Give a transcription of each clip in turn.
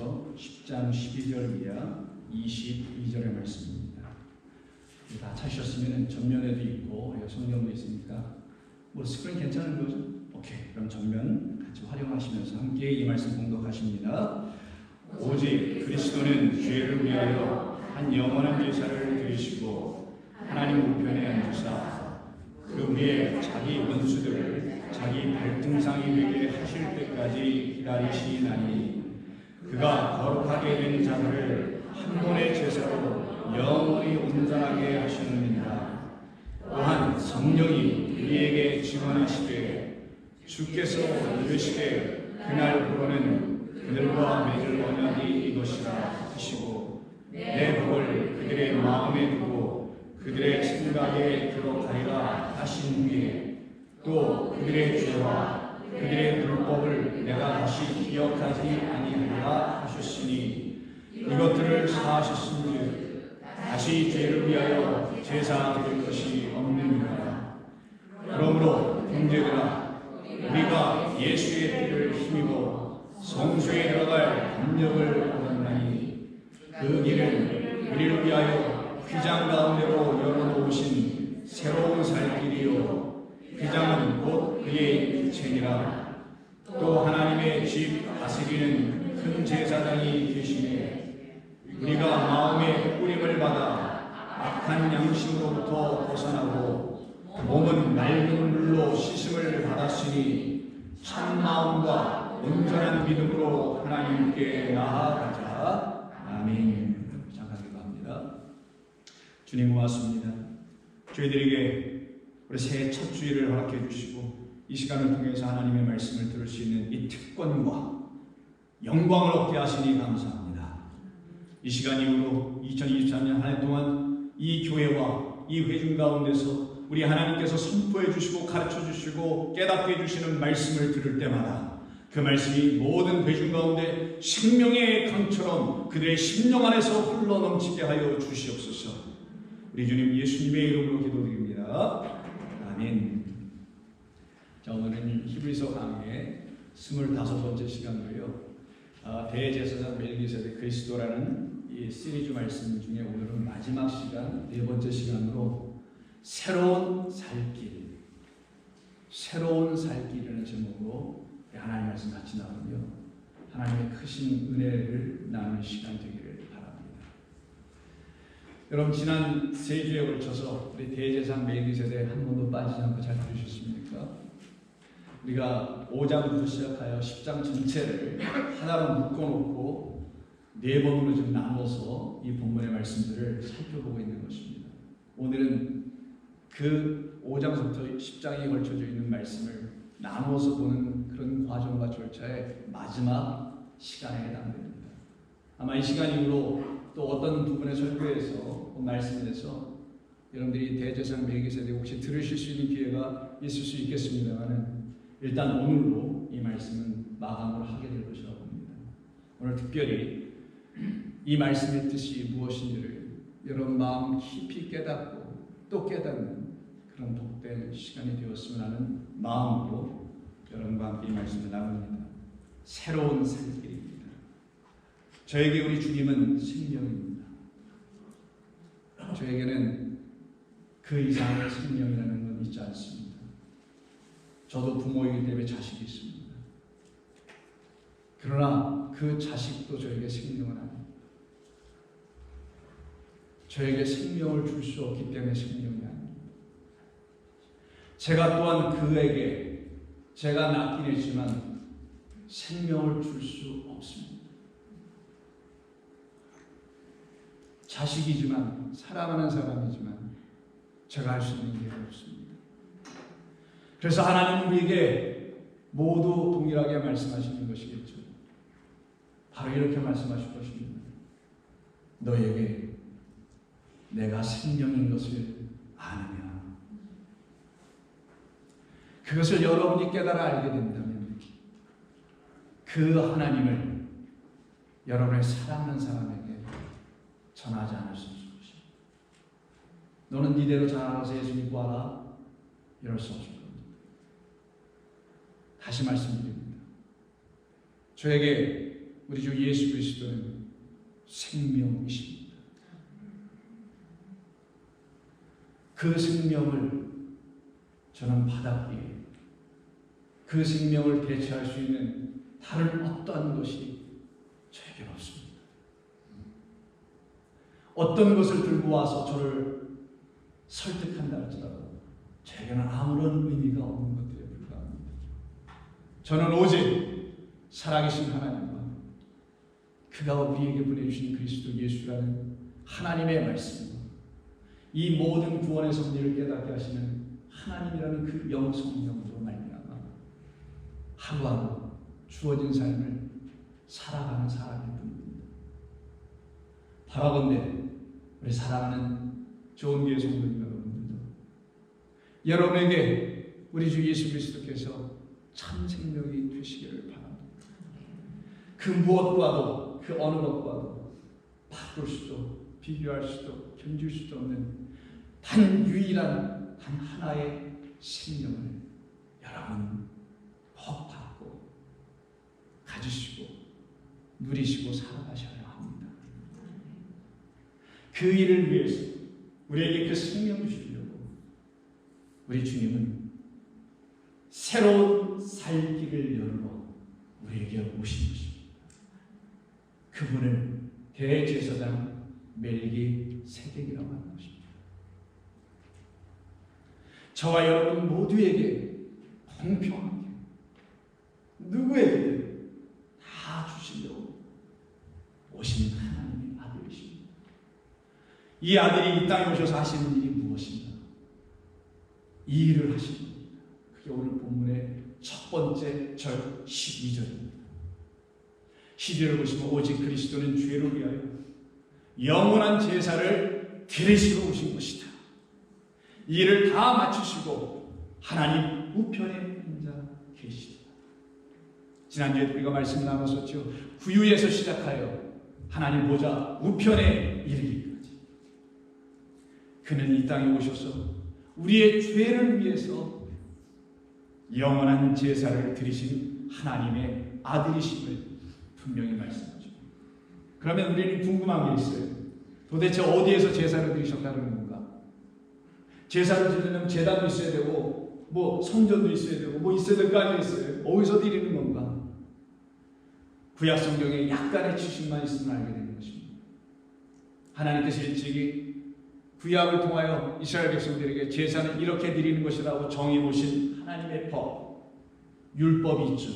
히브리서 10장 12절 이하 22절의 말씀입니다. 다 찾으셨으면 전면에도 있고 성경도 있으니까 뭐 스크린 괜찮은 거죠? 오케이. 그럼 전면 같이 활용하시면서 함께 이 말씀 공독하십니다. 오직 그리스도는 죄를 위하여 한 영원한 제사를 드리시고 하나님 우편에 앉으사 그 위에 자기 원수들을 자기 발등상이 되게 하실 때까지 기다리시나니 그가 거룩하게 된 자들을 한 번의 제사로 영원히 온전하게 하시느니라. 또한 성령이 우리에게 증언하시되 주께서 이르시되 그날 부르는 그들과 맺을 언약이 이것이라 하시고 내 복을 그들의 마음에 두고 그들의 생각에 들어가리라 하신 후에 또 그들의 죄와 그들의 불법을 내가 다시 기억하지 아니하리라 하셨으니 이것들을 사하셨은즉 다시 죄를 위하여 제사 드릴 것이 없느니라. 그러므로 형제들아 우리가 예수의 피를 힘입어 성소에 들어갈 담력을 얻었나니 그 길은 우리를 위하여 휘장 가운데로 열어놓으신 새로운 살 길이요 휘장은 곧 그의 육체니라. 또 하나님의 집 다스리는 큰 제사장이 계시니 우리가 마음의 뿌림을 받아 악한 양심으로부터 벗어나고 몸은 맑은 물로 씻음을 받았으니 참 마음과 온전한 믿음으로 하나님께 나아가자. 아멘. 잠깐 기도합니다. 주님 고맙습니다. 저희들에게 우리 새해 첫 주일을 허락해 주시고 이 시간을 통해서 하나님의 말씀을 들을 수 있는 이 특권과 영광을 얻게 하시니 감사합니다. 이 시간 이후로 2023년 한 해 동안 이 교회와 이 회중 가운데서 우리 하나님께서 선포해 주시고 가르쳐 주시고 깨닫게 해주시는 말씀을 들을 때마다 그 말씀이 모든 회중 가운데 생명의 강처럼 그들의 심령 안에서 흘러넘치게 하여 주시옵소서. 우리 주님 예수님의 이름으로 기도드립니다. 아멘. 자, 오늘은 히브리서 강의 25번째 시간으로요. 대제사장 멜기세덱 그리스도라는 이 시리즈 말씀 중에 오늘은 마지막 시간, 네 번째 시간으로 새로운 살길, 새로운 살길이라는 제목으로 하나님의 말씀 같이 나누며 하나님의 크신 은혜를 나누는 시간 되기를 바랍니다. 여러분 지난 세 주에 걸쳐서 우리 대제사장 멜기세덱 한 번도 빠지지 않고 잘 들으셨습니까? 우리가 5장부터 시작하여 10장 전체를 하나로 묶어놓고 네 번으로 좀 나눠서 이 본문의 말씀들을 살펴보고 있는 것입니다. 오늘은 그 5장부터 10장에 걸쳐져 있는 말씀을 나누어서 보는 그런 과정과 절차의 마지막 시간에 해당됩니다. 아마 이 시간 이후로 또 어떤 부분의 설교에서 말씀에서 여러분들이 대제사장 멜기세덱 혹시 들으실 수 있는 기회가 있을 수 있겠습니다만 일단 오늘로 이 말씀은 마감을 하게 될 것이라고 봅니다. 오늘 특별히 이 말씀의 뜻이 무엇인지를 여러분 마음 깊이 깨닫고 또 깨닫는 그런 복된 시간이 되었으면 하는 마음으로 여러분과 함께 이 말씀을 나눕니다. 새로운 살길입니다. 저에게 우리 주님은 생명입니다. 저에게는 그 이상의 생명이라는 건 있지 않습니다. 저도 부모이기 때문에 자식이 있습니다. 그러나 그 자식도 저에게 생명은 아닙니다. 저에게 생명을 줄 수 없기 때문에 생명이 아닙니다. 제가 또한 그에게 제가 낳긴 했지만 생명을 줄 수 없습니다. 자식이지만 사랑하는 사람이지만 제가 할 수 있는 게 없습니다. 그래서 하나님은 우리에게 모두 동일하게 말씀하시는 것이겠죠. 바로 이렇게 말씀하실 것입니다. 너에게 내가 생명인 것을 아느냐. 그것을 여러분이 깨달아 알게 된다면 그 하나님을 여러분의 사랑하는 사람에게 전하지 않을 수 없을 것입니다. 너는 니대로 자라나서 예수 믿고 와라. 이럴 수 없을 겁니다. 다시 말씀드립니다. 저에게 우리 주 예수 그리스도는 생명이십니다. 그 생명을 저는 받았기에 그 생명을 대체할 수 있는 다른 어떤 것이 저에겐 없습니다. 어떤 것을 들고 와서 저를 설득한다 할지라도 저에게는 아무런 의미가 없는 것들에 불과합니다. 저는 오직 살아계신 하나님과 그가 우리에게 보내주신 그리스도 예수라는 하나님의 말씀과 이 모든 구원의 섭리를 깨닫게 하시는 하나님이라는 그 영성령으로 말미암아 하루하루 주어진 삶을 살아가는 사람일 뿐입니다. 바라건대 우리 사랑하는 좋은 교회 성도님 여러분들도 여러분에게 우리 주 예수 그리스도께서 참 생명이 되시기를 바랍니다. 그 무엇과도 그 어느 것과도 바꿀 수도 비교할 수도 견줄 수도 없는 단 유일한 단 하나의 생명을 여러분 꼭 받고 가지시고 누리시고 살아가셔야 합니다. 그 일을 위해서 우리에게 그 생명을 주시려고 우리 주님은 새로운 살 길을 열어 우리에게 오신 것입니다. 그분을 대제사장 멜기세덱이라고 하는 것입니다. 저와 여러분 모두에게 공평하게 누구에게 다 주시려고 오신 하나님의 아들이십니다. 이 아들이 이 땅에 오셔서 하시는 일이 무엇인가? 이 일을 하신 겁니다. 그게 오늘 본문의 첫 번째 절 12절입니다. 12절을 보시면 오직 그리스도는 죄를 위하여 영원한 제사를 드리시러 오신 것이다. 이 일을 다 마치시고 하나님 우편에 앉아 계시다. 지난주에 우리가 말씀 나눴었죠. 구유에서 시작하여 하나님 보좌 우편에 이르기까지 그는 이 땅에 오셔서 우리의 죄를 위해서 영원한 제사를 드리신 하나님의 아들이심을 분명히 말씀하죠. 그러면 우리는 궁금한 게 있어요. 도대체 어디에서 제사를 드리셨다는 건가? 제사를 드리려면 제단도 있어야 되고 뭐 성전도 있어야 되고 뭐 있어야 될 거 아니겠어요? 어디서 드리는 건가? 구약 성경에 약간의 지식만 있으면 알게 되는 것입니다. 하나님께서 일찍이 구약을 통하여 이스라엘 백성들에게 제사는 이렇게 드리는 것이라고 정해놓으신 하나님의 법, 율법이 있죠.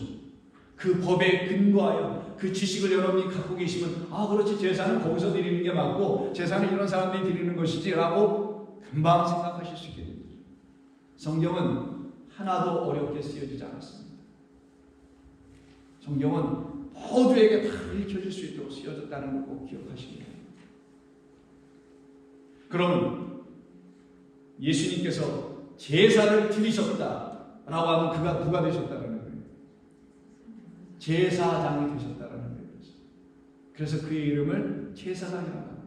그 법에 근거하여 그 지식을 여러분이 갖고 계시면 아 그렇지 제사는 거기서 드리는 게 맞고 제사는 이런 사람들이 드리는 것이지 라고 금방 생각하실 수 있게 됩니다. 성경은 하나도 어렵게 쓰여지지 않았습니다. 성경은 모두에게 다 읽혀질 수 있도록 쓰여졌다는 걸 꼭 기억하시기 바랍니다. 그럼 예수님께서 제사를 드리셨다라고 하면 그가 누가 되셨다는 거예요? 제사장이 되셨다는 거예요. 그래서 그의 이름을 제사장이라고 합니다.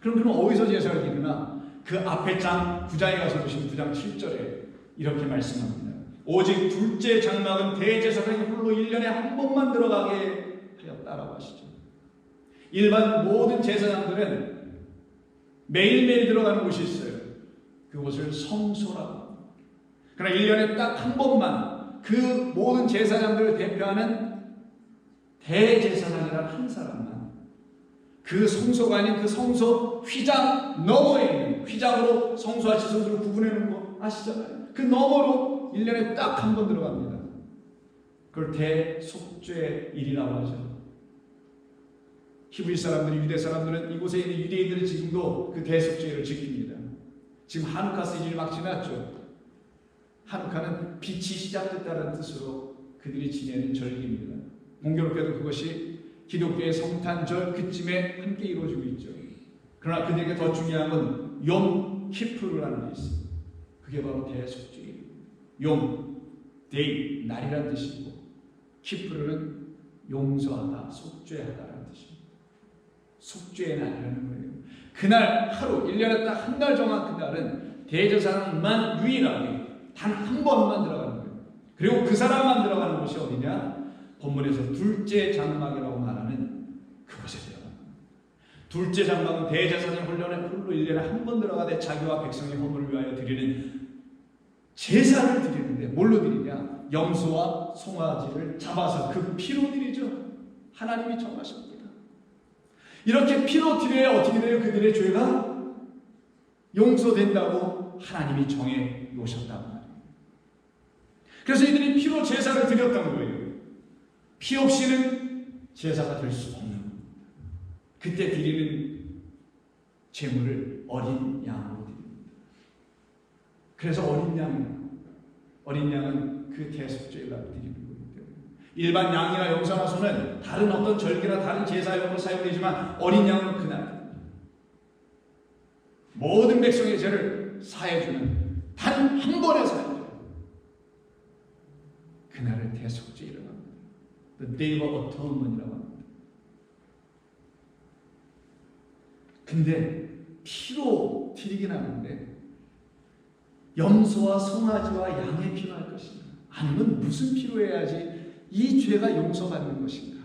그럼 그는 어디서 제사를 드리나? 그 앞에 장 9장에 가서 보시면 9장 7절에 이렇게 말씀합니다. 오직 둘째 장막은 대제사장이 홀로 1년에 한 번만 들어가게 하였다라고 하시죠. 일반 모든 제사장들은 매일매일 들어가는 곳이 있어요. 그곳을 성소라고 합니다. 그러나 1년에 딱 한 번만 그 모든 제사장들을 대표하는 대제사장이라는 한 사람만 그 성소가 아닌 그 성소 휘장 너머에 있는 휘장으로 성소와 지성소를 구분해 놓은 거 아시잖아요. 그 너머로 1년에 딱 한 번 들어갑니다. 그걸 대속죄일이라고 하죠. 히브리 사람들이 유대 사람들은 이곳에 있는 유대인들은 지금도 그 대속죄일을 지킵니다. 지금 하누카 시즌이 막 지났죠. 하누카는 빛이 시작됐다는 뜻으로 그들이 지내는 절기입니다. 공교롭게도 그것이 기독교의 성탄절 그쯤에 함께 이루어지고 있죠. 그러나 그들에게 더 중요한 건 욤 키프르라는 게 있습니다. 그게 바로 대속죄일. 욤, 데이, 날이라는 뜻이고 키프르는 용서하다, 속죄하다라는 뜻입니다. 속죄의 날이라는 거예요. 그날 하루, 1년에 딱 한 달 정한 그날은 대제사장만 유일하게 단 한 번만 들어가는 거예요. 그리고 그 사람만 들어가는 곳이 어디냐? 본문에서 둘째 장막이라고 말하는 둘째 장막은 대제사장이 홀로 1년에 한 번 들어가되 자기와 백성의 허물을 위하여 드리는 제사를 드리는데 뭘로 드리냐? 염소와 송아지를 잡아서 그 피로 드리죠. 하나님이 정하십니다. 이렇게 피로 드려야 어떻게 돼요? 그들의 죄가 용서된다고 하나님이 정해 놓으셨단 말이에요. 그래서 이들이 피로 제사를 드렸던 거예요. 피 없이는 제사가 될 수 없는 겁니다. 그때 드리는 제물을 어린 양으로 드립니다. 그래서 어린 양은 그 대속죄가 드리는 거기 때문에 일반 양이나 염소나 소는 다른 어떤 절기나 다른 제사용으로 사용되지만 어린 양은 그날 모든 백성의 죄를 사해주는 단 한 번의 사용, 그날을 대속죄라고 합니다. The Day of Atonement이라고 합니다. 근데 피로 드리긴 하는데 염소와 송아지와 양의 피로 할 것인가? 아니면 무슨 피로 해야지 이 죄가 용서받는 것인가?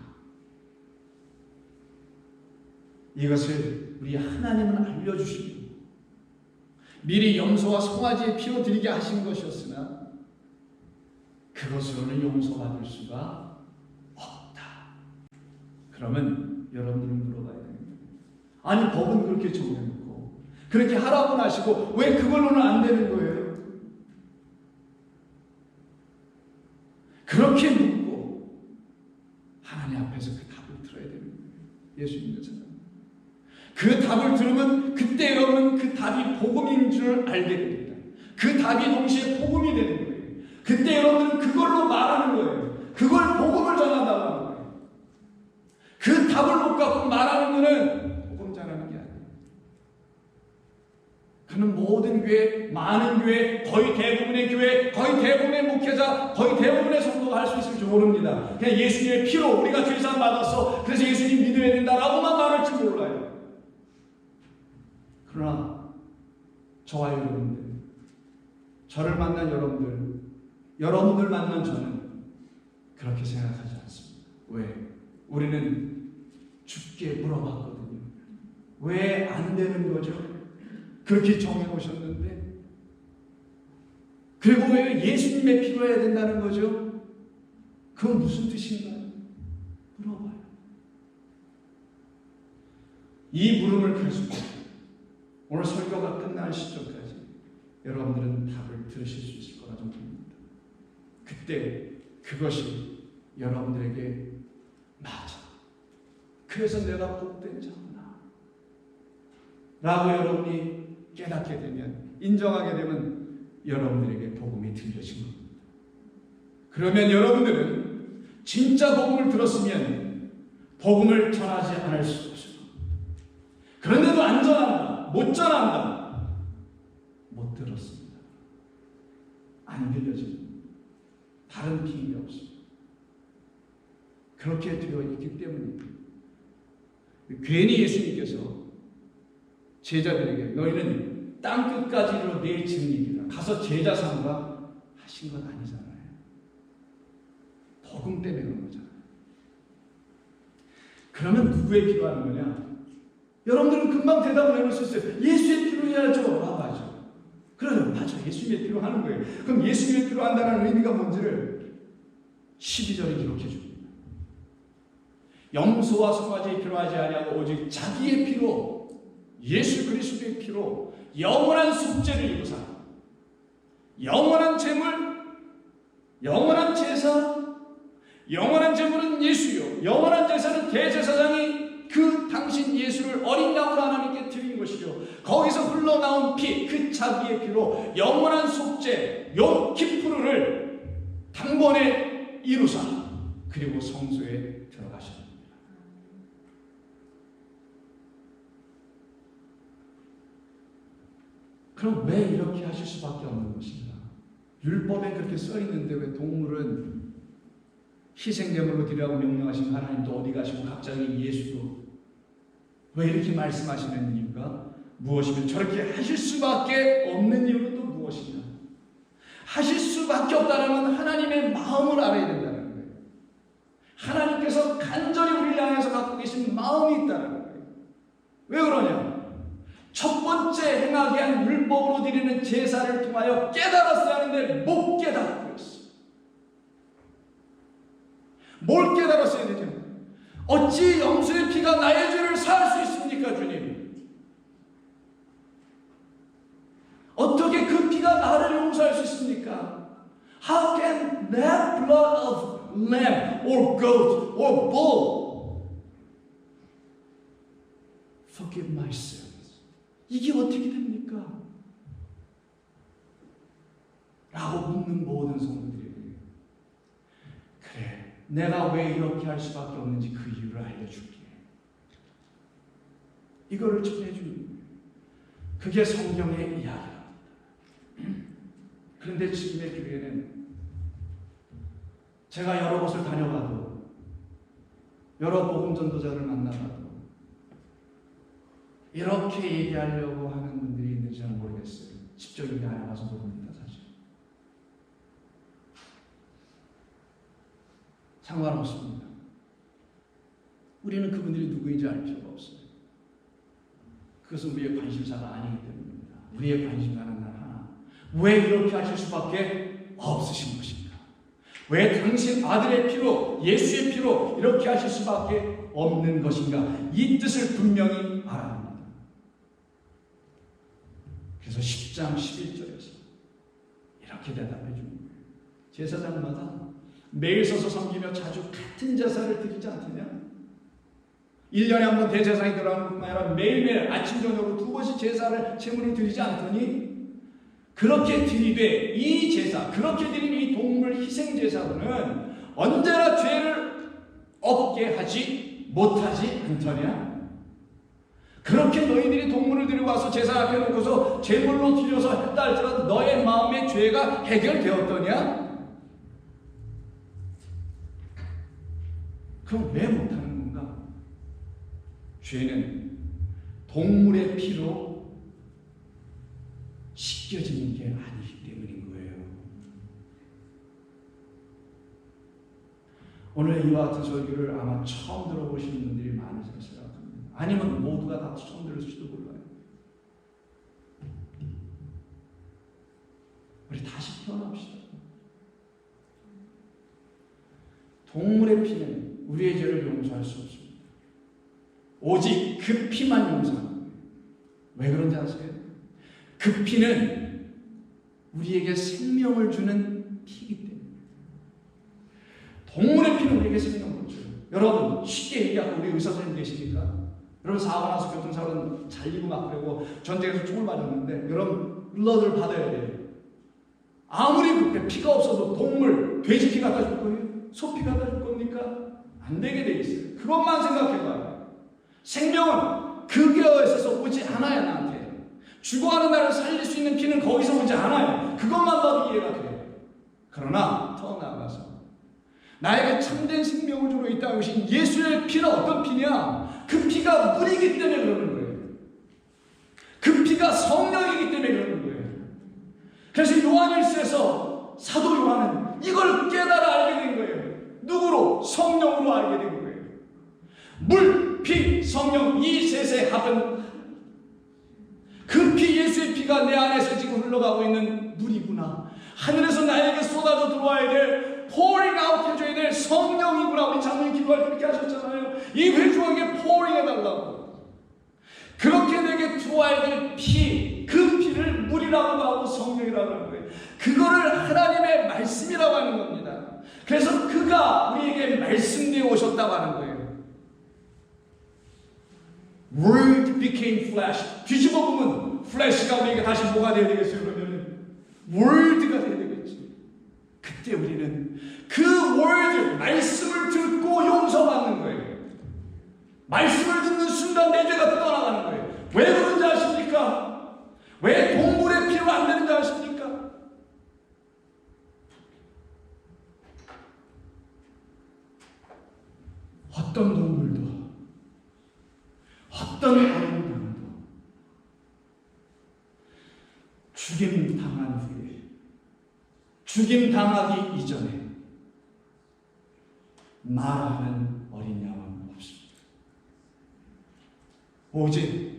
이것을 우리 하나님은 알려주시고 미리 염소와 송아지의 피로 드리게 하신 것이었으나 그것으로는 용서받을 수가 없다. 그러면 여러분들은 물어봐야 됩니다. 아니 법은 그렇게 정해놓고 그렇게 하라고 하시고 왜 그걸로는 안 되는 거예요? 그렇게 묻고 하나님 앞에서 그 답을 들어야 되는 거예요. 예수 믿는 사람. 그 답을 들으면 그때 여러분은 그 답이 복음인 줄 알게 됩니다. 그 답이 동시에 복음이 되는 거예요. 그때 여러분은 그걸로 말하는 거예요. 그걸 복음을 전한다고 하는 거예요. 그 답을 못 갖고 말하는 거는 복음 전하는 게 아니에요. 그는 모든 교회, 많은 교회, 거의 대부분의 교회, 거의 대부분의 목회자, 거의 대부분의 성도가 할 수 있을지 모릅니다. 그냥 예수님의 피로 우리가 죄사함 받았어. 그래서 예수님 믿어야 된다라고만 말할지 몰라요. 그러나 저와 여러분들, 저를 만난 여러분들 만난 저는 그렇게 생각하지 않습니다. 왜? 우리는 주께 물어봤거든요. 왜 안 되는 거죠? 그렇게 정해놓으셨는데 그리고 왜 예수님의 피로 해야 된다는 거죠? 그건 무슨 뜻인가요? 물어봐요. 이 물음을 가지고 오늘 설교가 끝날 시점까지 여러분들은 답을 들으실 수 있을 거라 좀 봅니다. 그때 그것이 여러분들에게 맞아. 그래서 내가 복된 자구나 라고 여러분이 깨닫게 되면, 인정하게 되면 여러분들에게 복음이 들려진 겁니다. 그러면 여러분들은 진짜 복음을 들었으면 복음을 전하지 않을 수 없어요. 그런데도 안 전한다, 못 전한다, 못 들었습니다. 안 들려집니다. 다른 핑계 없습니다. 그렇게 되어 있기 때문입니다. 괜히 예수님께서 제자들에게 너희는 땅끝까지 이르러 내 증인이라 가서 제자 삼으라 하신 건 아니잖아요. 복음 때문에 그런 거잖아요. 그러면 누구의 피로 하는 거냐? 여러분들은 금방 대답을 해볼 수 있어요. 예수의 피로 해야죠. 아, 맞아. 그래요. 맞아. 예수님의 피로 하는 거예요. 그럼 예수님의 피로 한다는 의미가 뭔지를 12절에 기록해 줍니다. 염소와 송아지의 피로 하지 아니하고 오직 자기의 피로, 예수 그리스도의 피로 영원한 속죄를 이루사 영원한 제물, 영원한 제사, 영원한 제물은 예수요, 영원한 제사는 대제사장이 그 당신 예수를 어린 양으로 하나님께 드린 것이요, 거기서 흘러나온 피, 그 자기의 피로 영원한 속죄 욤키푸르를 단번에 이루사 그리고 성소에 들어가셨습니다. 그럼 왜 이렇게 하실 수밖에 없는 것인가? 율법에 그렇게 써 있는데 왜 동물은 희생제물로 드리라고 명령하신 하나님도 어디 가시고 갑자기 예수도 왜 이렇게 말씀하시는 이유가 무엇이면 저렇게 하실 수밖에 없는 이유는 또 무엇이냐? 하실 수밖에 없다는 하나님의 마음을 알아야 된다는 거예요. 하나님께서 간절히 우리를 향해서 갖고 계신 마음이 있다는 거예요. 왜 그러냐? 첫 번째 행하게 한 율법으로 드리는 제사를 통하여 깨달았어야 하는데 못 깨닫고 있어. 뭘 깨달았어야 되죠? 어찌 염소의 피가 나의 죄를 사할 수 있습니까, 주님? 어떻게 그 피가 나를 용서할 수 있습니까? How can that blood of lamb or goat or bull forgive my sins? 이게 어떻게 됩니까? 라고 묻는 모든 성도들에게 그래, 내가 왜 이렇게 할 수밖에 없는지 그 이유를 알려줄게. 이거를 전해주는 거예요. 그게 성경의 이야기입니다. 그런데 지금의 교회는 제가 여러 곳을 다녀봐도 여러 복음 전도자를 만나봐도 이렇게 얘기하려고 하는 분들이 있는지는 모르겠어요. 직접 여기 안에 가서 모릅니다, 사실. 상관없습니다. 우리는 그분들이 누구인지 알 필요가 없어요. 그것은 우리의 관심사가 아니기 때문입니다. 우리의 관심사는 단 하나. 왜 이렇게 하실 수밖에 없으신 것인가? 왜 당신 아들의 피로, 예수의 피로 이렇게 하실 수밖에 없는 것인가? 이 뜻을 분명히 알아야 합니다. 그래서 10장 11절에서 이렇게 대답해 주는 거예요. 제사장마다 매일 서서 섬기며 자주 같은 제사를 드리지 않느냐? 1년에 한 번 대제사장이 들어가는 뿐만 아니라 매일매일 아침 저녁으로 2번씩 제사를 제물을 드리지 않더니 그렇게 드리되 이 제사, 그렇게 드린 이 동물 희생 제사는 언제나 죄를 없게 하지 못하지 않더냐? 그렇게 너희들이 동물을 들고 와서 제사 앞에 놓고서 제물로 드려서 했다 할지라도 너의 마음의 죄가 해결되었더냐? 그럼 왜 못하는 건가? 죄는 동물의 피로 씻겨지는 게 아니기 때문인 거예요. 오늘 이와 같은 설교를 아마 처음 들어보시는 분들이 많으실 거라 생각합니다. 아니면 모두가 다 처음 들을지도 몰라요. 우리 다시 태어납시다. 동물의 피는 우리의 죄를 용서할 수 없습니다. 오직 그 피만 용서하는 거예요. 왜 그런지 아세요? 그 피는 우리에게 생명을 주는 피이기 때문에. 동물의 피는 우리에게 생명을 줘요. 여러분 쉽게 얘기하고 우리 의사 선생님 계십니까? 여러분 사고 나서 교통사고는 잘리고 막 그러고 전쟁에서 총을 맞았는데 여러분 블러드를 받아야 돼요. 아무리 피가 없어도 동물, 돼지 피 갖다 줄 거예요? 소피 갖다 줄 겁니까? 안 되게 돼 있어요. 그것만 생각해봐요. 생명은 그교에서 오지 않아요. 나한테 죽어가는 나를 살릴 수 있는 피는 거기서 오지 않아요. 그것만 봐도 이해가 돼요. 그러나 더 나아가서 나에게 참된 생명을 주고 있다고 하신 예수의 피는 어떤 피냐? 그 피가 물이기 때문에 그러는 거예요. 그 피가 성령이기 때문에 그러는 거예요. 그래서 요한일서에서 사도 요한은 이걸 깨달아 알게 된 거예요. 누구로? 성령으로 알게 된 거예요. 물, 피, 성령 이 셋의 합은 그 피, 예수의 피가 내 안에서 지금 흘러가고 있는 물이구나. 하늘에서 나에게 쏟아져 들어와야 될 pouring out 해줘야 될 성령이구나. 우리 장로님 기도할 때 그렇게 하셨잖아요. 이 회중에게 pouring 해달라고. 그렇게 내게 들어와야 될 피, 그 피를 물이라고 하고 성령이라고 하는 거예요. 그거를 하나님의 말씀이라고 하는 겁니다. 그래서 그가 우리에게 말씀되어 오셨다고 하는 거예요. Word became flesh. 뒤집어 보면 flesh가 우리에게 다시 뭐가 되어야 되겠어요? 그러면 word가 되어야 되겠지. 그때 우리는 그 word, 말씀을 듣고 용서받는 거예요. 말씀을 듣는 순간 내 죄가 떠나가는 거예요. 왜 그런지 아십니까? 왜 동물의 피로 안 되는지 아십니까? 어떤 동물도 어떤 어린아이도 죽임 당한 후에, 죽임 당하기 이전에 말하는 어린 양은 없습니다. 오직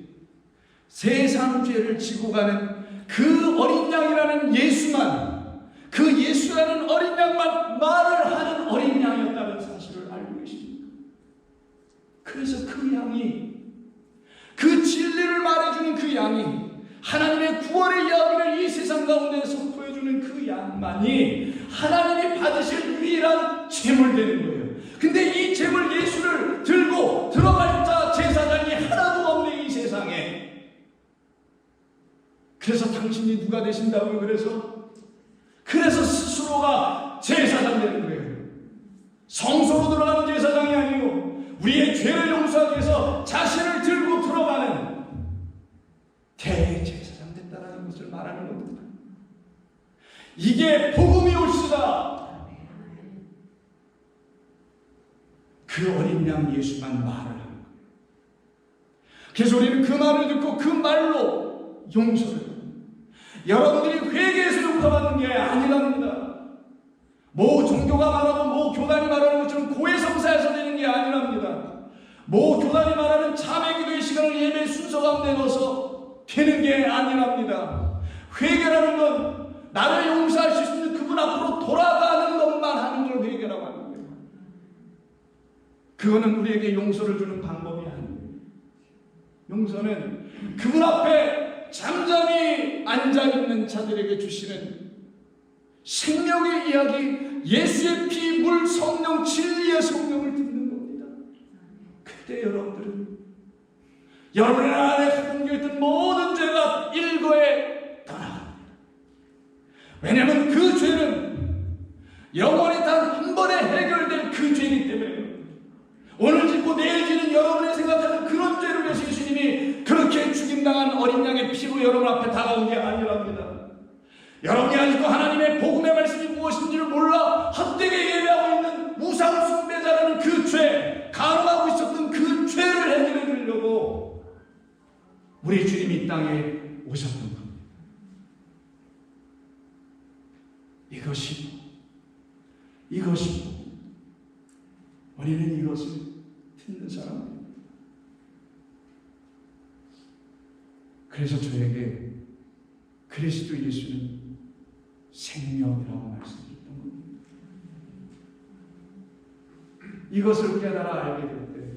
세상 죄를 지고 가는 그 어린 양이라는 예수만, 그 예수라는 어린 양만 말을 하는 어린 양이었다는 사실을 알고 계십니까? 그래서 그 양이, 그 진리를 말해주는 그 양이, 하나님의 구원의 이야기를 이 세상 가운데 선포해주는 그 양만이 하나님이 받으실 유일한 제물 되는 거예요. 근데 이 제물 예수를 들고 들어갈 자 제사장이 하나도 없네, 이 세상에. 그래서 당신이 누가 되신다고요? 그래서 스스로가 제사장 되는 거예요. 성소로 들어가는 제사장이 아니고 우리의 죄를 용서하기 위해서 자신을 들고 들어가는 대제사장 됐다는 것을 말하는 겁니다. 이게 복음이 올시다. 그 어린 양 예수만 말을 하는 거예요. 그래서 우리는 그 말을 듣고 그 말로 용서를 합니다. 여러분들이 회개해서 용서받는 게 아니랍니다. 뭐 종교가 말하고 뭐 교단이 말하는 것처럼 고해성사에서 되는 게 아니랍니다. 뭐 교단이 말하는 참회기도의 시간을 예배 순서 가운데 넣어서 되는 게 아니랍니다. 회개라는 건 나를 용서할 수 있는 그분 앞으로 돌아가는 것만 하는 걸 회개라고 하는 거예요. 그거는 우리에게 용서를 주는 방법이 아니에요. 용서는 그분 앞에 잠잠히 앉아있는 자들에게 주시는 생명의 이야기, 예수의 피, 물, 성령, 진리의 성령을 듣는 겁니다. 그때 여러분들은 여러분의 안에 담겨있던 모든 죄가 일거에 떠나갑니다. 왜냐하면 그 죄는 영원히 단 한 번에 해결될 그 죄이기 때문에 오늘 짓고 내일 지는 여러분이 생각하는 그런 죄를 위해서 예수님이 그렇게 죽임당한 어린 양의 피로 여러분 앞에 다가온 게 아니랍니다. 여러분이 아직도 하나님의 복음의 말씀이 무엇인지를 몰라 헛되게 예배하고 있는 우상 숭배자라는 그 죄, 가늠하고 있었던 그 죄를 해결해 주려고 우리 주님이 이 땅에 오셨던 겁니다. 이것이 우리는 이것을 듣는 사람입니다. 그래서 저에게 그리스도 예수는 생명이라고 말씀드렸던 겁니다. 이것을 깨달아 알게 될 때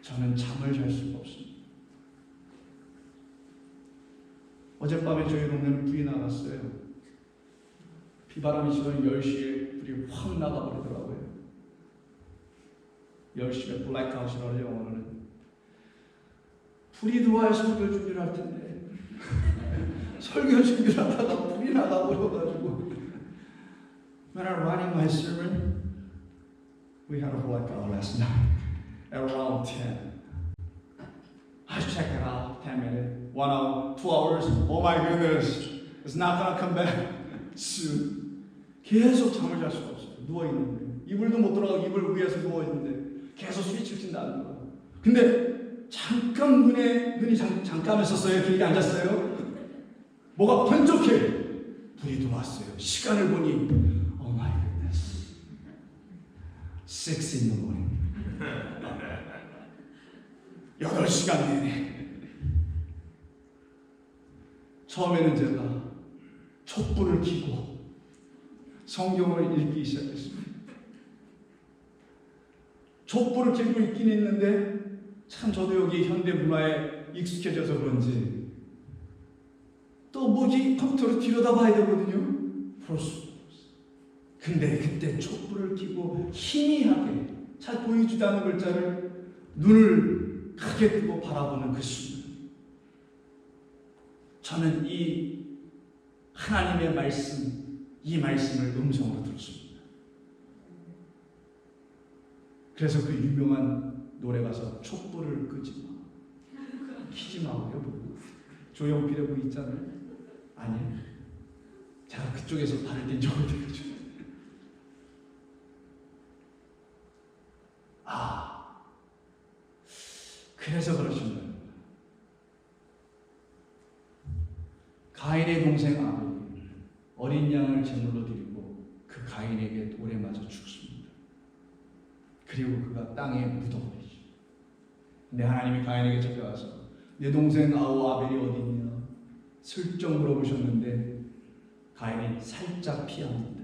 저는 잠을 잘 수가 없습니다. 어젯밤에 저희 동네는 불이 나갔어요. 비바람이 시간 10시에 불이 확 나가버리더라고요. 10시에 블랙아웃이라고 하죠, 영어로는. 불이 들어와야 설교 준비를 할 텐데 설교 준비를 하다가 불이 나가버려가지고 When I was writing my sermon, we had a blackout last night at around 10. I checked it out, 10 minutes, 1 hour, 2 hours. Oh my goodness, it's not gonna come back soon. 계속 잠을 잘 수가 없어요. 누워있는데 이불도 못 들어가고 이불 위에서 누워있는데 계속 스위치를 친다는 거예요. 근데 잠깐 눈이 잠깐 했었어요. 길게 앉았어요. 뭐가 번쩍해. 불이 들어왔어요. 시간을 보니 Oh my goodness, 6 in the morning. 8시간 내내. 처음에는 제가 촛불을 켜고 성경을 읽기 시작했습니다. 촛불을 켜고 있긴 했는데 참 저도 여기 현대 문화에 익숙해져서 그런지 또 뭐지 컴퓨터로 들여다봐야 되거든요. 볼 수 없어요. 근데 그때 촛불을 켜고 희미하게 잘 보이지도 않는 글자를 눈을 크게 뜨고 바라보는 그 순간 저는 이 하나님의 말씀, 이 말씀을 음성으로 들었습니다. 그래서 그 유명한 노래 가서 촛불을 끄지 마, 키지 마고요. 조용필의 뭐 있잖아요. 아니에요. 제가 그쪽에서 발을 댄 적을 되겠죠. 그래서 그러십니다. 가인의 동생 아벨이 어린 양을 제물로 드리고 그 가인에게 돌에 맞아 죽습니다. 그리고 그가 땅에 묻어버리죠. 근데 하나님이 가인에게 찾아와서 내 동생 아벨이 어디 있냐 슬쩍 물어보셨는데 가인이 살짝 피합니다.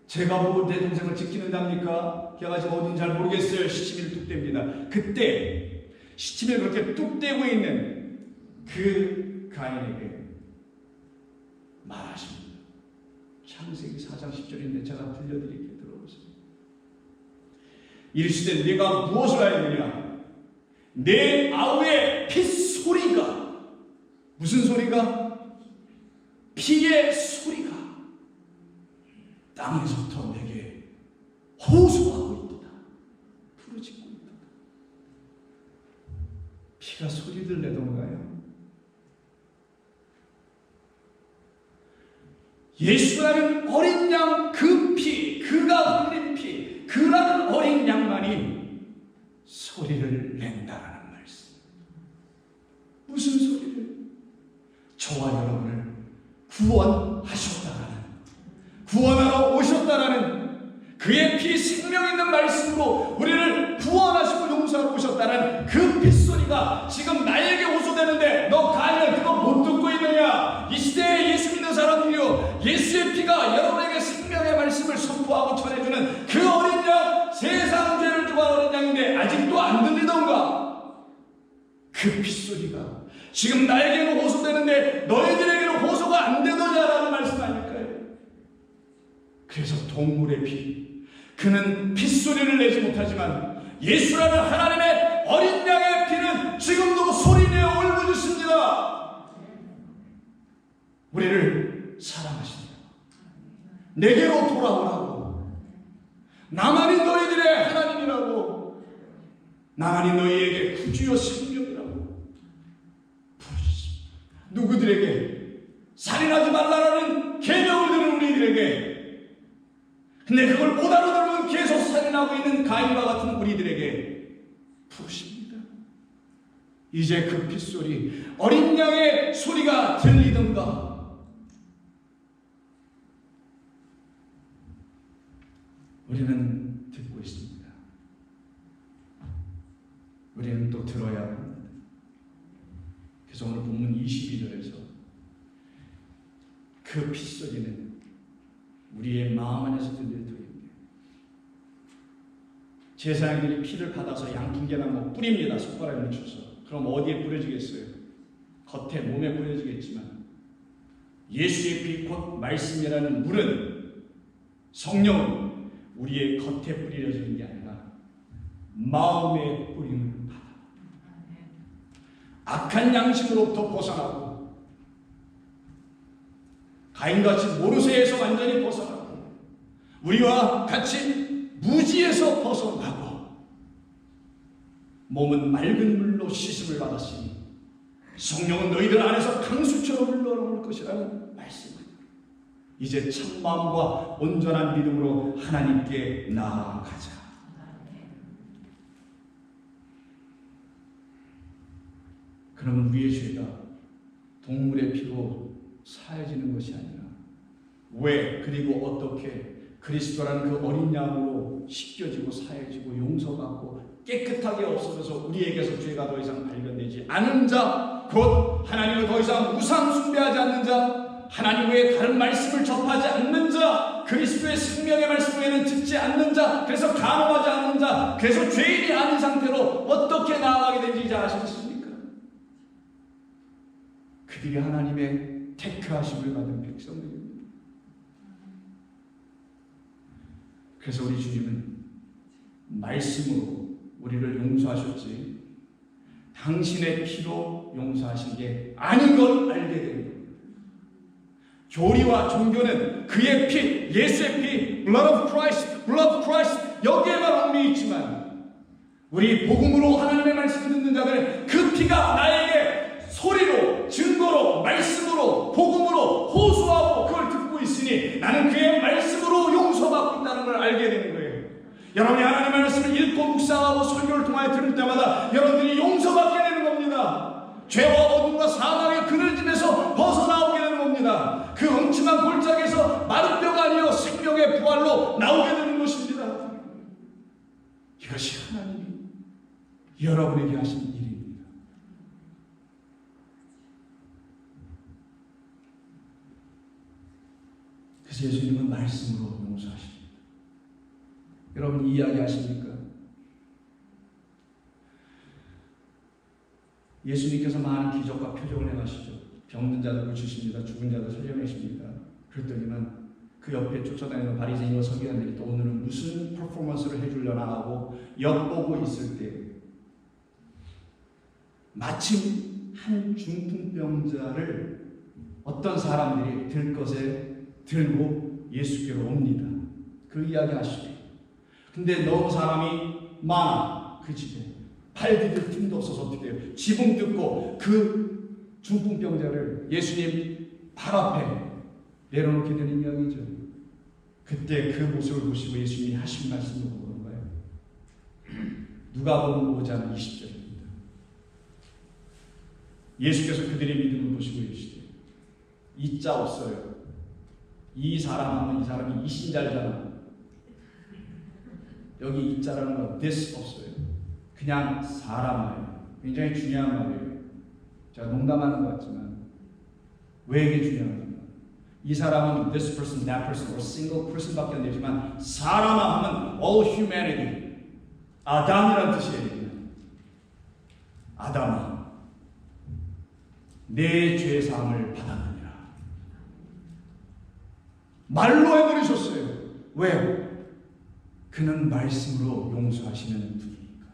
제가 보고 내 동생을 지키는답니까? 걔가 지금 어딘지 잘 모르겠어요. 시치미를 뚝 댑니다. 그때 시치미를 그렇게 뚝 떼고 있는 그 가인에게 말하십니다. 창세기 4장 10절인데 제가 들려드릴게요. 들어보세요. 이르시되 네가 무엇을 하였느냐? 내 아우의 핏소리가, 무슨 소리가? 피의 소리가 땅에서부터 내게 호소하고 있도다. 부르짖고 있도다. 피가 소리를 내던가요? 예수라는 어린 양 그 피, 그가 흘린 피, 그라는 어린 양만이 소리를 낸다라는 말씀. 무슨 소리를? 저와 여러분을 구원하셨다라는, 구원하러 오셨다라는, 그의 피 생명 있는 말씀으로 우리를 구원하시고 용서하러 오셨다는 그 핏소리가 지금 나에게 호소되는데 너 가인을 그거 못 듣고 있느냐? 이 시대에 예수 믿는 사람들이요, 예수의 피가 여러분에게 생명의 말씀을 선포하고 전해주는 그 어린 양, 세상 죄를 두고 어린 양인데 아직도 안 들리던가? 그 핏소리가 지금 나에게는 호소되는데 너희들에게는 호소가 안 되더냐라는 말씀 아닐까요? 그래서 동물의 피, 그는 핏소리를 내지 못하지만 예수라는 하나님의 어린 양의 피는 지금도 소리내어 울부짖습니다. 우리를 사랑하신다. 내게로 돌아오라고. 나만이 너희들의 하나님이라고. 나만이 너희에게 구주여 생명이라고 부르짖습니다. 누구들에게? 살인하지 말라라는 계명을 들은 우리들에게. 근데 그걸 못 알아들으면 계속 살인하고 있는 가인과 같은 우리들에게 부르십니다. 이제 그 핏소리, 어린 양의 소리가 들리던가? 우리는 듣고 있습니다. 우리는 또 들어야 합니다. 그래서 오늘 본문 22절에서 그 핏소리는 우리의 마음 안에서 들릴 터입니다. 제사장들이 피를 받아서 양푼개나 뭐 뿌립니다. 손가락에 묻혀서. 그럼 어디에 뿌려지겠어요? 겉에, 몸에 뿌려지겠지만 예수의 피 곧 말씀이라는 물은, 성령은 우리의 겉에 뿌려지는 게 아니라 마음에 뿌림을 받아 악한 양심으로부터 벗어나고 가인같이 모르쇠에서 완전히 벗어나고 우리와 같이 무지에서 벗어나고 몸은 맑은 물로 씻음을 받았으니 성령은 너희들 안에서 강수처럼 흘러나올 것이라는 말씀입니다. 이제 참마음과 온전한 믿음으로 하나님께 나아가자. 그러면 우리의 죄가 동물의 피로 사해지는 것이 아니라 왜, 그리고 어떻게 그리스도라는 그 어린 양으로 씻겨지고 사해지고 용서받고 깨끗하게 없어져서 우리에게서 죄가 더 이상 발견되지 않은 자, 곧 하나님을 더 이상 우상 숭배하지 않는 자, 하나님 외에 다른 말씀을 접하지 않는 자, 그리스도의 생명의 말씀 외에는 듣지 않는 자, 그래서 간호하지 않는 자, 그래서 죄인이 아닌 상태로 어떻게 나아가게 된지 이제 아시겠습니까? 그들이 하나님의 택하심을 받은 백성들입니다. 그래서 우리 주님은 말씀으로 우리를 용서하셨지 당신의 피로 용서하신 게 아닌 걸 알게 됩니다. 교리와 종교는 그의 피, 예수의 피, blood of Christ, blood of Christ 여기에만 얽매여 있지만 우리 복음으로 하나님의 말씀 듣는 자들, 그 피가 나에게 소리로, 증거로, 말씀으로, 복음으로 호소하고 그걸 듣고 있으니 나는 그의 말씀으로 용서받고 있다는 걸 알게 되는 거예요. 여러분이 하나님의 말씀을 읽고 묵상하고 설교를 통하여 들을 때마다 여러분들이 용서받게 되는 겁니다. 죄와 어둠과 사망의 그늘짐에서 벗어나오게 되는 겁니다. 그 음침한 골짜기에서 마른 뼈가 아니여 생명의 부활로 나오게 되는 것입니다. 이것이 하나님이 여러분에게 하신 일입니다. 그래서 예수님은 말씀으로 용서하십니다. 여러분 이야기하십니까? 예수님께서 많은 기적과 표적을 행하시죠. 병든 자들 고치십니다. 죽은 자들 살려내십니다. 그랬더니만 그 옆에 쫓아다니는 바리새인과 서기관들이 또 오늘은 무슨 퍼포먼스를 해주려나 하고 엿보고 있을 때 마침 한 중풍병자를 어떤 사람들이 들것에 들고 예수께로 옵니다. 그 이야기 아시죠? 근데 너무 사람이 많아. 그 집에 팔 디딜 틈도 없어서 어떻게 해요? 지붕 뜯고 그 중풍병자를 예수님 발 앞에 내려놓게 되는 이야기죠. 그때 그 모습을 보시고 예수님이 하신 말씀을 보는 거예요. 누가복음 5장 20절입니다. 예수께서 그들의 믿음을 보시고 이르시되 이 자 없어요. 이 사람 하면 이 사람이 이신자잖아. 여기 이 자라는 건 this 없어요. 그냥 사람이에요. 굉장히 중요한 말이에요. 제가 농담하는 것 같지만 왜 이게 중요합니까? 이 사람은 this person, that person, or single person밖에 안 되지만 사람 하면 all humanity, 아담이라는 뜻이에요. 아담아, 내 죄사함을 받았느니라. 말로 해버리셨어요. 왜요? 그는 말씀으로 용서하시는 분이니까.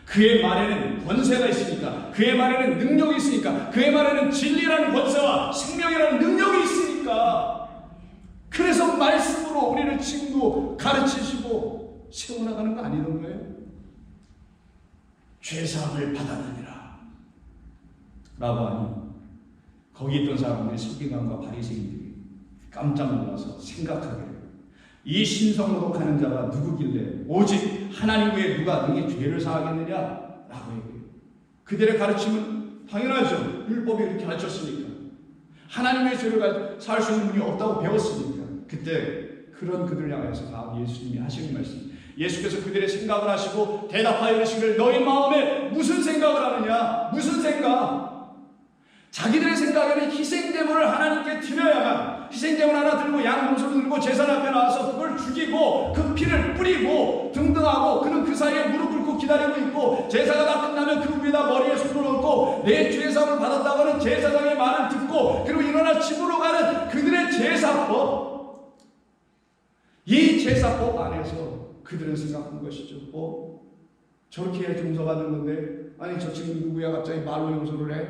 그의 말에는 권세가 있으니까, 그의 말에는 능력이 있으니까, 그의 말에는 진리라는 권세와 생명이라는 능력이 있으니까. 그래서 말씀으로 우리를 지금도 가르치시고 세워나가는 거 아니던 거예요? 죄사함을 받았느니라 라고 하니 거기 있던 사람들이 서기관과 바리새인들이 깜짝 놀라서 생각하기를 이 신성모독하는 자가 누구길래 오직 하나님 외에 누가 능히 죄를 사하겠느냐 라고 얘기해요. 그들의 가르침은 당연하죠. 율법이 이렇게 가르쳤으니까. 하나님의 죄를 사할 수 있는 분이 없다고 배웠으니까. 그때 그런 그들을 향해서 예수님이 하시는 말씀, 예수께서 그들의 생각을 하시고 대답하여 이르시기를 너희 마음에 무슨 생각을 하느냐? 무슨 생각? 자기들의 생각에는 희생제물을 하나님께 드려야만, 희생제물 하나 들고 양봉소를 들고 제사 앞에 나와서 그걸 죽이고 그 피를 뿌리고 등등하고, 그는 그 사이에 무릎 꿇고 기다리고 있고, 제사가 다 끝나면 그 위에다 머리에 손을 얹고 내 죄사함을 받았다고 하는 제사장의 말을 듣고 그리고 일어나 집으로 가는 그들의 제사법, 이 제사법 안에서 그들은 생각한 것이죠. 저렇게 해야 용서받는 건데, 아니 저 친구 누구야 갑자기 말로 용서를 해?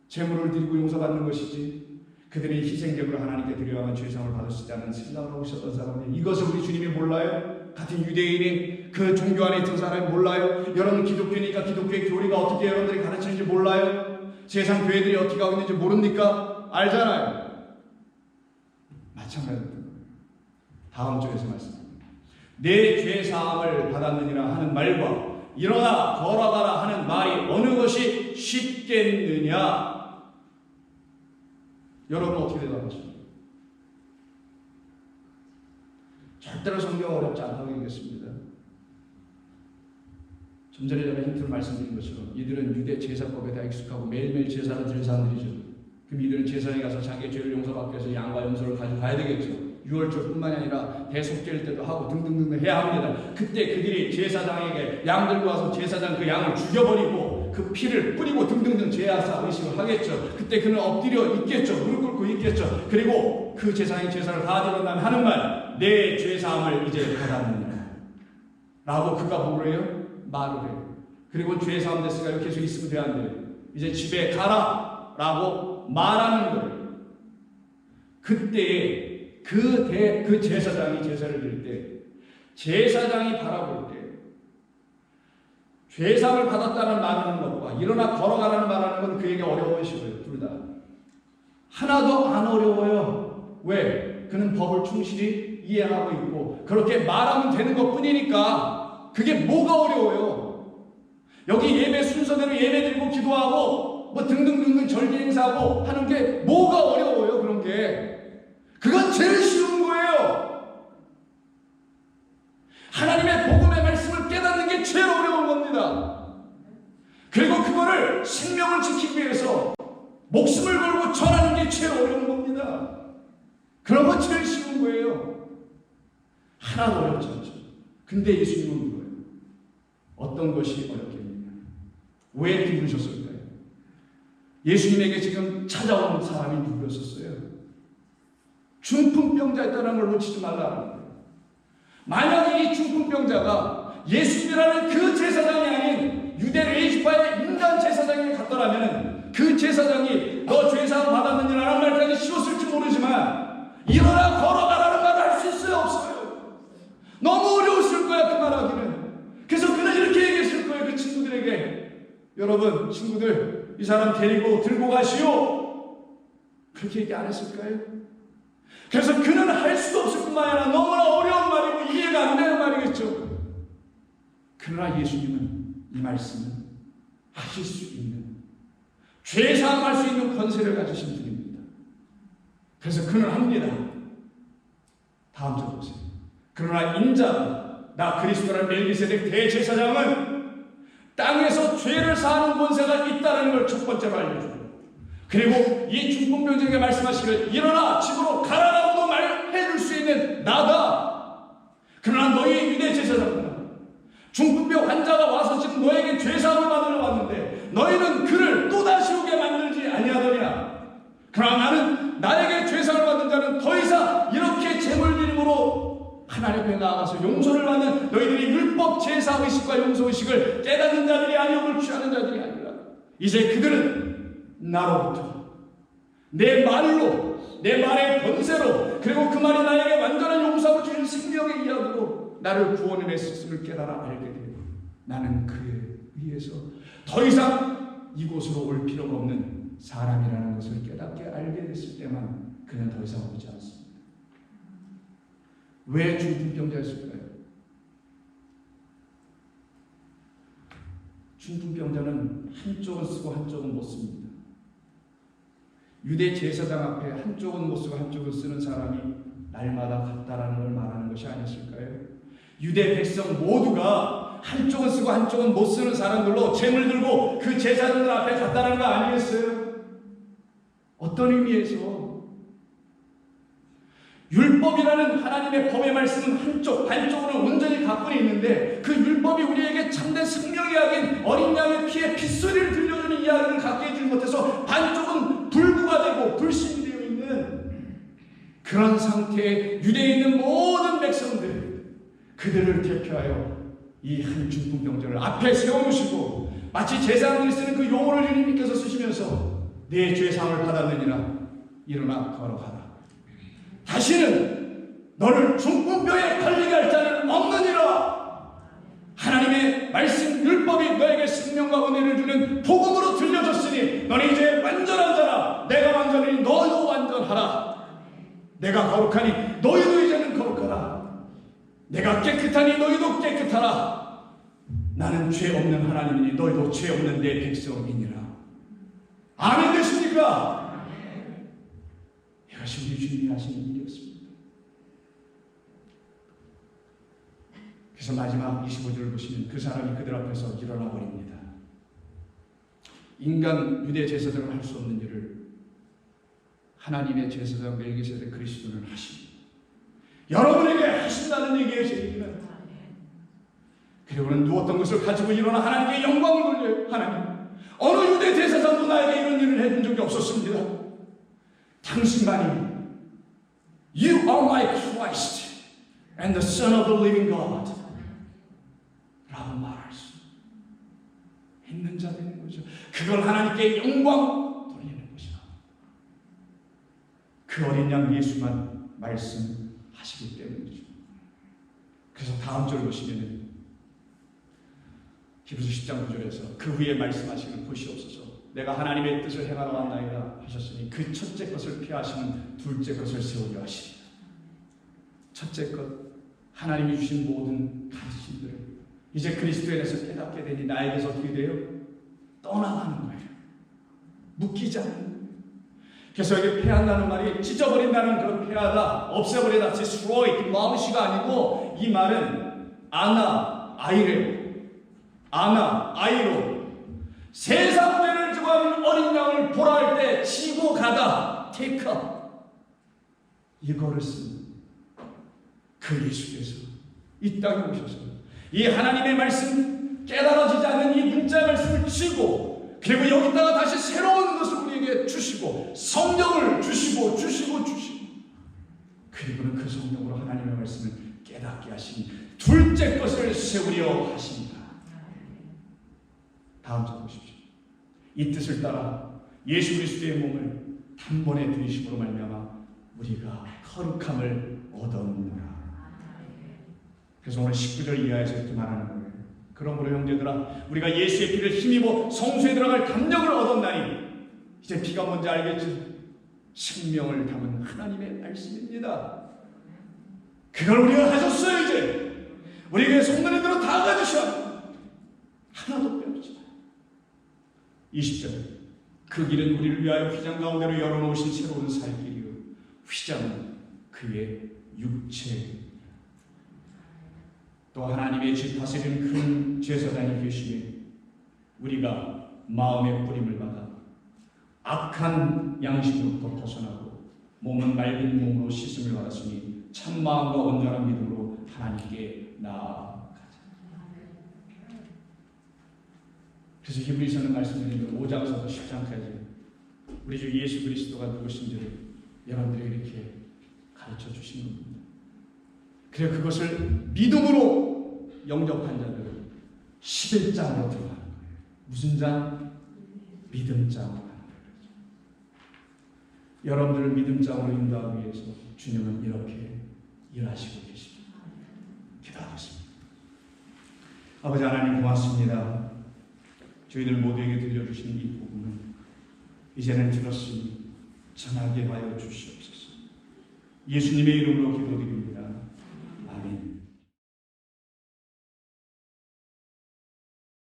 재물을 드리고 용서받는 것이지. 그들이 희생제물을 하나님께 드려야만 죄상을 받을 수 있다는 생각을 하고 있었던 사람들, 이것을 우리 주님이 몰라요? 같은 유대인이 그 종교 안에 있던 사람이 몰라요? 여러분 기독교니까 기독교의 교리가 어떻게 여러분들이 가르치는지 몰라요? 세상 교회들이 어떻게 하고 있는지 모릅니까? 알잖아요. 마찬가지입니다. 다음 주에서 말씀합니다. 내 죄사함을 받았느니라 하는 말과 일어나 걸어가라 하는 말이 어느 것이 쉽겠느냐? 여러분 어떻게 대답하십니까? 절대로 성경 어렵지 않다고 얘기했습니다. 좀 전에 제가 힌트를 말씀드린 것처럼 이들은 유대 제사법에 다 익숙하고 매일매일 제사를 드릴 사람들이죠. 그럼 이들은 제사장에 가서 자기의 죄를 용서받기 위해서 양과 염소를 가지고 가야 되겠죠. 유월절뿐만이 아니라 대속제일 때도 하고 등등등 해야 합니다. 그때 그들이 제사장에게 양 들고 와서 제사장 그 양을 죽여버리고 그 피를 뿌리고 등등등 제사사 의식을 하겠죠. 그때 그는 엎드려 있겠죠. 무릎 꿇고 있겠죠. 그리고 그 제사장이 제사를 다 드린 다음에 하는 말, 내 죄사함을 이제 받았느냐 라고 그가 뭐를 해요? 말을 해요. 그리고 죄사함 됐으니까 계속 있으면 돼야 안 돼요. 이제 집에 가라 라고 말하는 거예요. 그때에 그 제사장이 제사를 드릴 때, 제사장이 바라볼 때 죄사함을 받았다는 말하는 것과 일어나 걸어가라는 말하는 건 그에게 어려우시고요. 둘 다 하나도 안 어려워요. 왜? 그는 법을 충실히 이해하고 있고 그렇게 말하면 되는 것뿐이니까. 그게 뭐가 어려워요? 여기 예배 순서대로 예배드리고 기도하고 뭐 등등등등 절기 행사하고 하는 게 뭐가 어려워요? 그런 게 그건 제일 쉬운 거예요. 하나님의 복음의 말씀을 깨닫는 게 제일 어려운 겁니다. 오늘 생명을 지키기 위해서 목숨을 걸고 전하는 게 제일 어려운 겁니다. 그런 건 제일 쉬운 거예요. 하나도 어렵지 않죠. 근데 예수님은 물어요. 어떤 것이 어렵겠느냐? 왜 부르셨을까요? 예수님에게 지금 찾아온 사람이 누구였었어요? 중풍병자였다는 걸 놓치지 말라는 거예요. 만약에 이 중풍병자가 예수님이라는 그 제사장이 아닌 유대 레위지파의 인간 제사장에게 갔더라면 그 제사장이 너 죄사함 받았느냐라는 말까지 씌웠을지 모르지만 일어나 걸어가라는 말을 할 수 있어요? 없어요? 너무 어려웠을 거야 그 말하기는. 그래서 그는 이렇게 얘기했을 거예요 그 친구들에게. 여러분 친구들 이 사람 데리고 들고 가시오. 그렇게 얘기 안 했을까요? 그래서 그는 할 수도 없을 뿐만 아니라 너무나 어려운 말이고 이해가 안 되는 말이겠죠. 그러나 예수님은 이 말씀은 하실 수 있는, 죄사함할 수 있는 권세를 가지신 분입니다. 그래서 그는 합니다. 다음 절 보세요. 그러나 인자 나 그리스도라는 멜기세덱 대제사장은 땅에서 죄를 사하는 권세가 있다는 걸 첫 번째로 알려줘요. 그리고 이 중풍병자에게 말씀하시기를 일어나 집으로 가라라고도 말해줄 수 있는 나다. 그러나 너희 유대 제사장들아, 중풍병 환자가 와서 지금 너에게 죄사함을 받으러 왔는데 너희는 그를 또다시 오게 만들지 아니하더냐. 그러나 나는 나에게 죄사함을 받은 자는 더 이상 이렇게 제물드림으로 하나님 앞에 나아가서 용서를 받는 너희들이 율법 제사의식과 용서의식을 깨닫는 자들이 아니요 그걸 취하는 자들이 아니라 이제 그들은 나로부터 내 말로, 내 말의 권세로, 그리고 그 말이 나에게 완전한 용서하고 주신 생명의 이야기로 나를 구원해 냈음을 깨달아 알게 되고 나는 그에 의해서 더 이상 이곳으로 올 필요가 없는 사람이라는 것을 깨닫게 알게 됐을 때만 그는 더 이상 오지 않습니다. 왜 중풍병자였을까요? 중풍병자는 한쪽은 쓰고 한쪽은 못 씁니다. 유대 제사장 앞에 한쪽은 못 쓰고 한쪽은 쓰는 사람이 날마다 같다라는 걸 말하는 것이 아니었을까요? 유대 백성 모두가 한쪽은 쓰고 한쪽은 못 쓰는 사람들로 재물 들고 그 제사장들 앞에 갔다라는 거 아니겠어요? 어떤 의미에서? 율법이라는 하나님의 법의 말씀은 한쪽, 반쪽으로 온전히 갖고 있는데 그 율법이 우리에게 참된 생명 이야기인 어린 양의 피에 핏소리를 들려주는 이야기를 갖게 해주지 못해서 반쪽은 불구가 되고 불신이 되어 있는 그런 상태에 유대에 있는 모든 백성들, 그들을 대표하여 이 한 중풍병자를 앞에 세워놓으시고 마치 제사장들이 쓰는 그 용어를 주님께서 쓰시면서 내 죄사함을 받았느니라 일어나 걸어가라. 다시는 너를 중풍병에 걸리게 할 자는 없느니라. 하나님의 말씀 율법이 너에게 생명과 은혜를 주는 복음으로 들려졌으니 너는 이제 완전한 자라. 내가 완전하니 너도 완전하라. 내가 거룩하니 너희도 이제는 거룩하라. 내가 깨끗하니 너희도 깨끗하라. 나는 죄 없는 하나님이니 너희도 죄 없는 내 백성이니라. 아멘 되십니까? 이것이 우리 주님이 하시는 일이었습니다. 그래서 마지막 25절을 보시면 그 사람이 그들 앞에서 일어나 버립니다. 인간 유대 제사장은 할 수 없는 일을 하나님의 제사장 멜기세덱 그리스도는 하십니다. 여러분에게 하신다는 얘기예요. 제 얘기는. 그리고는 어떤 것을 가지고 일어나 하나님께 영광을 돌려요. 하나님, 어느 유대 제사장도 나에게 이런 일을 해준 적이 없었습니다. 당신만이 You are my Christ and the Son of the living God 라고 말할 수 있는 자 되는 거죠. 그걸 하나님께 영광 돌리는 것이다. 그 어린 양 예수만 말씀하시기 때문이죠. 그래서 다음 절 보시면 히브리서 10장 9절에서 그 후에 말씀하시는 보시옵소서 내가 하나님의 뜻을 행하러 왔나이다 하셨으니 그 첫째 것을 피하시는 둘째 것을 세우려 하시리라. 첫째 것, 하나님이 주신 모든 가르침들을 이제 그리스도에 대해서 깨닫게 되니 나에게서 어떻게 돼요? 떠나가는 거예요. 묶이지 않는 거예요. 그래서 여기 폐한다는 말이 찢어버린다는 그런 폐하다, 없애버리다, destroy, demolish가 아니고 이 말은 아나, 아이래요. 아나, 아이로 세상 받아, take up. 이거를 쓴 그 예수께서 이 땅에 오셔서 이 하나님의 말씀, 깨달아지지 않는 이 문자 말씀을 쥐고, 그리고 여기다가 다시 새로운 것을 우리에게 주시고, 성령을 주시고 그리고는 그 성령으로 하나님의 말씀을 깨닫게 하신 둘째 것을 세우려 하십니다. 다음 절 보십시오. 이 뜻을 따라 예수 그리스도의 몸을 단번에 들이심으로 말미암아 우리가 거룩함을 얻었느니라. 그래서 오늘 19절 이하에서 이렇게 말하는 거예요. 그러므로 형제들아, 우리가 예수의 피를 힘입어 성소에 들어갈 담력을 얻었나니, 이제 피가 뭔지 알겠죠? 생명을 담은 하나님의 말씀입니다. 그걸 우리가 가졌어요. 이제 우리에게 성도님들은 다 가지셔. 하나도 빼놓지 마요. 20절, 그 길은 우리를 위하여 휘장 가운데로 열어놓으신 새로운 살 길이요, 휘장은 그의 육체입니다. 또 하나님의 집 다스리는 큰 제사장이 계시며 우리가 마음의 뿌림을 받아 악한 양식으로부터 벗어나고 몸은 맑은 몸으로 씻음을 받았으니 참 마음과 온전한 믿음으로 하나님께 나아가자. 그래서 히브리서는 말씀드린 5장서부터 10장까지 우리 주 예수 그리스도가 누구신지를 여러분들에게 이렇게 가르쳐 주신 겁니다. 그래서 그것을 믿음으로 영접한 자들은 11장으로 들어가는 거예요. 무슨 장? 믿음장으로 가는 거예요. 여러분들을 믿음장으로 인도하기 위해서 주님은 이렇게 일하시고 계십니다. 기도하겠습니다. 아버지 하나님 고맙습니다. 저희들 모두에게 들려주신 이 복음은 이제는 들었으니 전하게 하여 주시옵소서. 예수님의 이름으로 기도드립니다.